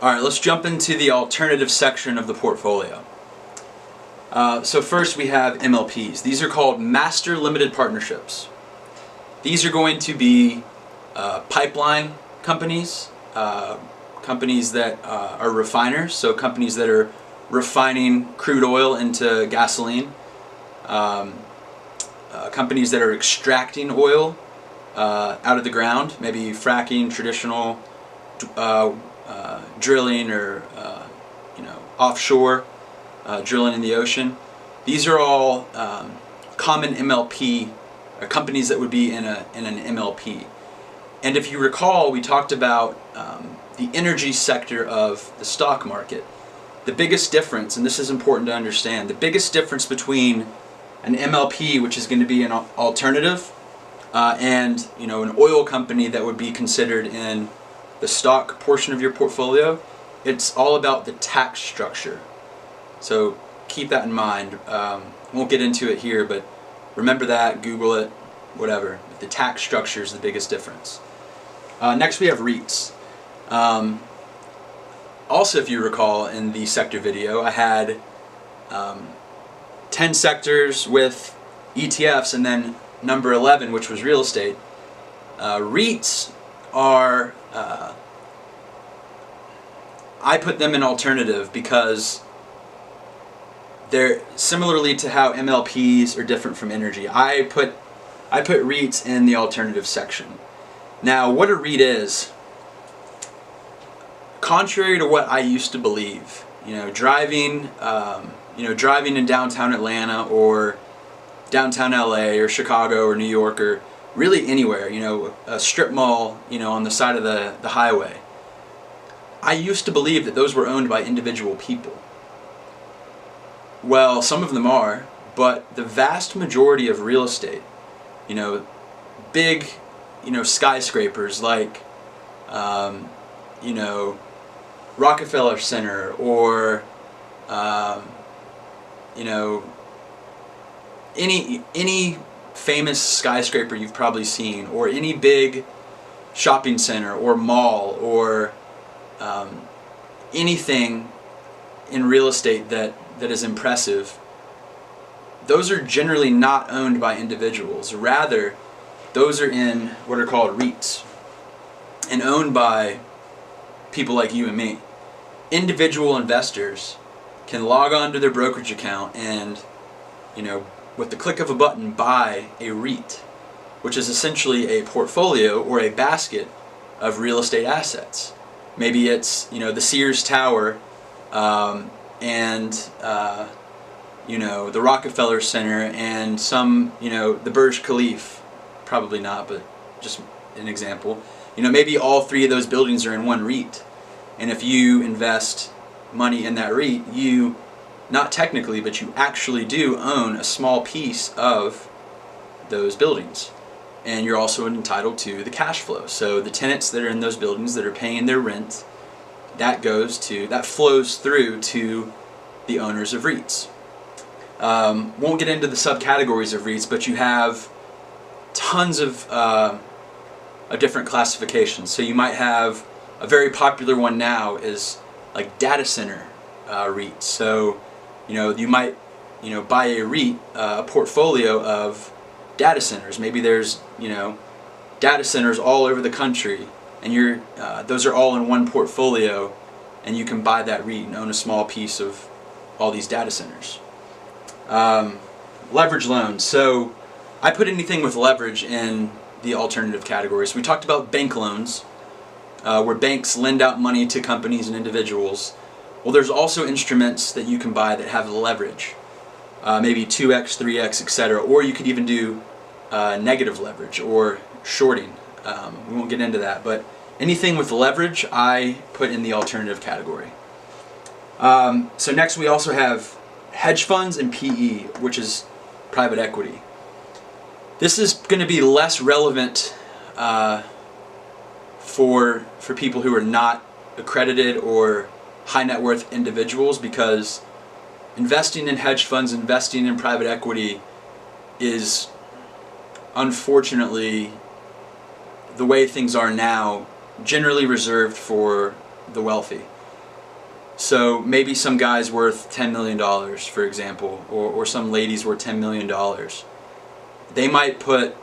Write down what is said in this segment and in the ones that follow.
Alright, let's jump into the alternative section of the portfolio. So first we have MLPs. These are called Master Limited Partnerships. These are going to be pipeline companies, companies that are refiners, so companies that are refining crude oil into gasoline, companies that are extracting oil out of the ground, maybe fracking, traditional drilling, or offshore drilling in the ocean. These are all common MLP, or companies that would be in an MLP. And if you recall, we talked about the energy sector of the stock market. The biggest difference, and this is important to understand, the biggest difference between an MLP, which is going to be an alternative, and an oil company that would be considered in the stock portion of your portfolio, it's all about the tax structure. So keep that in mind. Won't get into it here, but remember that, Google it, whatever. The tax structure is the biggest difference. Next we have Reits. Also, if you recall, in the sector video, I had 10 sectors with ETFs, and then number 11, which was real estate. Reits are, I put them in alternative because they're similarly to how MLPs are different from energy. I put Reits in the alternative section. Now, what a REIT is, contrary to what I used to believe, driving in downtown Atlanta or downtown LA or Chicago or New York or really anywhere, a strip mall, on the side of the highway. I used to believe that those were owned by individual people. Well, some of them are, but the vast majority of real estate, big, skyscrapers like, Rockefeller Center, or, any famous skyscraper you've probably seen, or any big shopping center or mall, or anything in real estate that is impressive, those are generally not owned by individuals. Rather, those are in what are called REITs and owned by people like you and me. Individual investors can log on to their brokerage account and, with the click of a button, buy a REIT, which is essentially a portfolio or a basket of real estate assets. Maybe it's, the Sears Tower, and the Rockefeller Center, and some, the Burj Khalifa. Probably not, but just an example. Maybe all three of those buildings are in one REIT. And if you invest money in that REIT, you, not technically, but you actually do own a small piece of those buildings. And you're also entitled to the cash flow. So the tenants that are in those buildings that are paying their rent, that flows through to the owners of REITs. Won't get into the subcategories of REITs, but you have tons of different classifications. So you might have a very popular one now is like data center REITs. So you might buy a REIT, a portfolio of data centers. Maybe there's data centers all over the country, and those are all in one portfolio, and you can buy that REIT and own a small piece of all these data centers. Leverage loans. So I put anything with leverage in the alternative categories. We talked about bank loans, where banks lend out money to companies and individuals. Well, there's also instruments that you can buy that have leverage, maybe 2x, 3x, etc. Or you could even do negative leverage or shorting. We won't get into that, but anything with leverage I put in the alternative category. So next we also have hedge funds and PE, which is private equity. This is going to be less relevant for people who are not accredited or high net worth individuals, because investing in hedge funds, investing in private equity is unfortunately, the way things are now, generally reserved for the wealthy. So maybe some guy's worth $10 million, for example, or some lady's worth $10 million. They might put,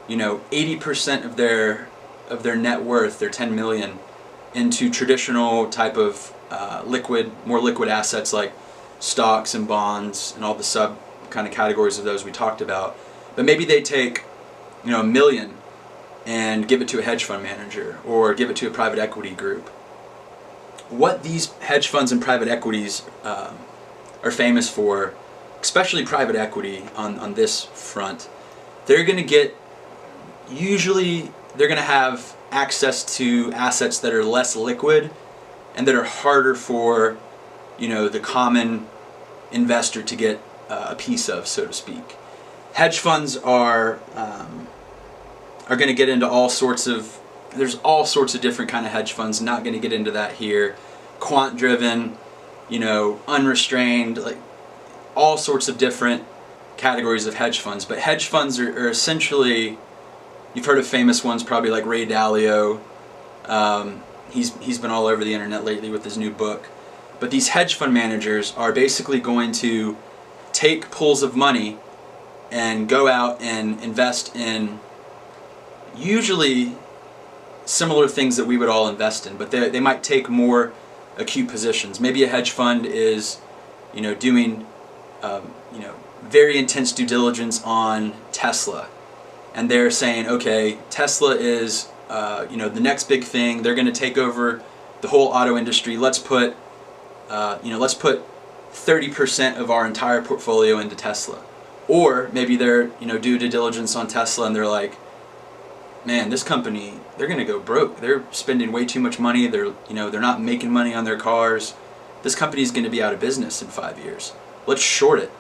80% of their net worth, their 10 million, into traditional type of more liquid assets like stocks and bonds and all the sub kind of categories of those we talked about. But maybe they take, $1 million and give it to a hedge fund manager or give it to a private equity group. What these hedge funds and private equities are famous for, especially private equity on this front, they're going to have access to assets that are less liquid and that are harder for, the common investor to get a piece of, so to speak. Hedge funds are going to get into there's all sorts of different kind of hedge funds. Not going to get into that here. Quant driven, unrestrained, like all sorts of different categories of hedge funds. But hedge funds are essentially, you've heard of famous ones probably like Ray Dalio. He's been all over the internet lately with his new book. But these hedge fund managers are basically going to take pools of money and go out and invest in usually similar things that we would all invest in, but they might take more acute positions. Maybe a hedge fund is, doing, very intense due diligence on Tesla, and they're saying, okay, Tesla is, the next big thing. They're going to take over the whole auto industry. Let's put 30% of our entire portfolio into Tesla. Or maybe they're, do due diligence on Tesla and they're like, man, this company, they're going to go broke. They're spending way too much money. They're not making money on their cars. This company is going to be out of business in 5 years. Let's short it.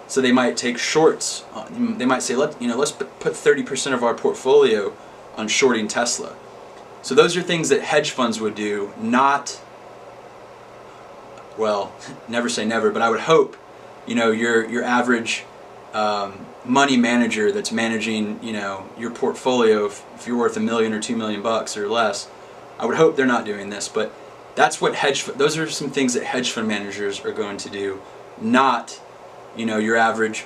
So they might take shorts. They might say, let's put 30% of our portfolio on shorting Tesla. So those are things that hedge funds would do, not, well, never say never, but I would hope, your average money manager that's managing, your portfolio, if you're worth $1 million or $2 million or less, I would hope they're not doing this. But that's what those are some things that hedge fund managers are going to do, not, your average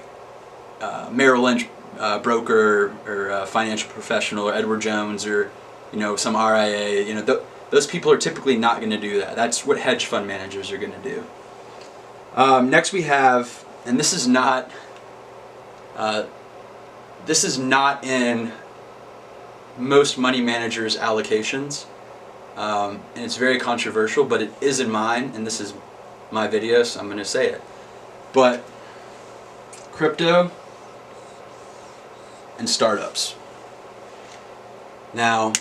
Merrill Lynch broker or financial professional or Edward Jones or, some RIA. Those people are typically not going to do that. That's what hedge fund managers are going to do. Next we have, and this is not in most money managers' allocations, and it's very controversial, but it is in mine, and this is my video, so I'm going to say it. But crypto and startups. Now,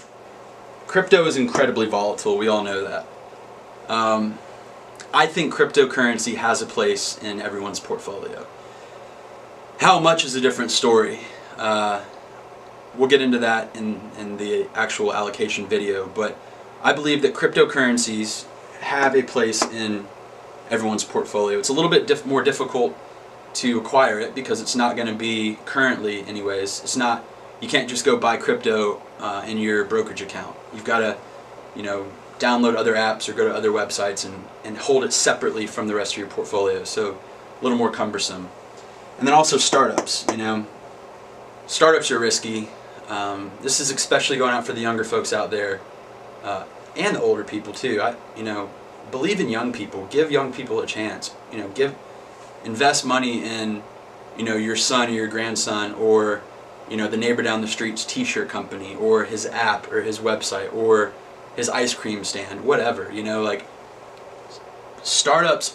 crypto is incredibly volatile. We all know that. I think cryptocurrency has a place in everyone's portfolio. How much is a different story. We'll get into that in the actual allocation video, but I believe that cryptocurrencies have a place in everyone's portfolio. It's a little bit more difficult to acquire it because it's not going to be currently, anyways. It's not. You can't just go buy crypto in your brokerage account. You've got to, download other apps or go to other websites and hold it separately from the rest of your portfolio. So a little more cumbersome. And then also startups. Startups are risky. This is especially going out for the younger folks out there, and the older people too. Believe in young people. Give young people a chance. Invest money in, your son or your grandson, or the neighbor down the street's t-shirt company, or his app, or his website, or his ice cream stand, whatever. Startups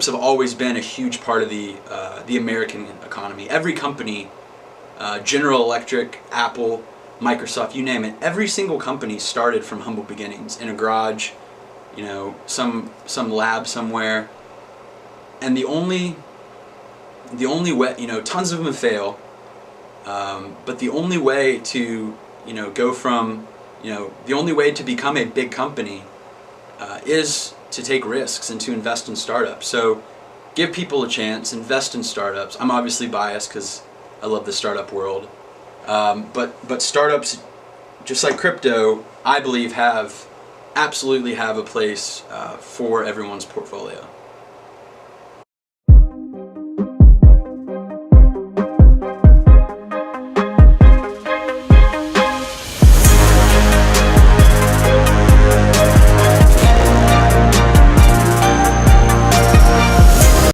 have always been a huge part of the American economy. Every company, General Electric, Apple, Microsoft, you name it, every single company started from humble beginnings in a garage, some lab somewhere. And the only way, tons of them fail, but the only way to, go from, the only way to become a big company is to take risks and to invest in startups. So give people a chance, invest in startups. I'm obviously biased because I love the startup world. But startups, just like crypto, I believe have absolutely have a place for everyone's portfolio.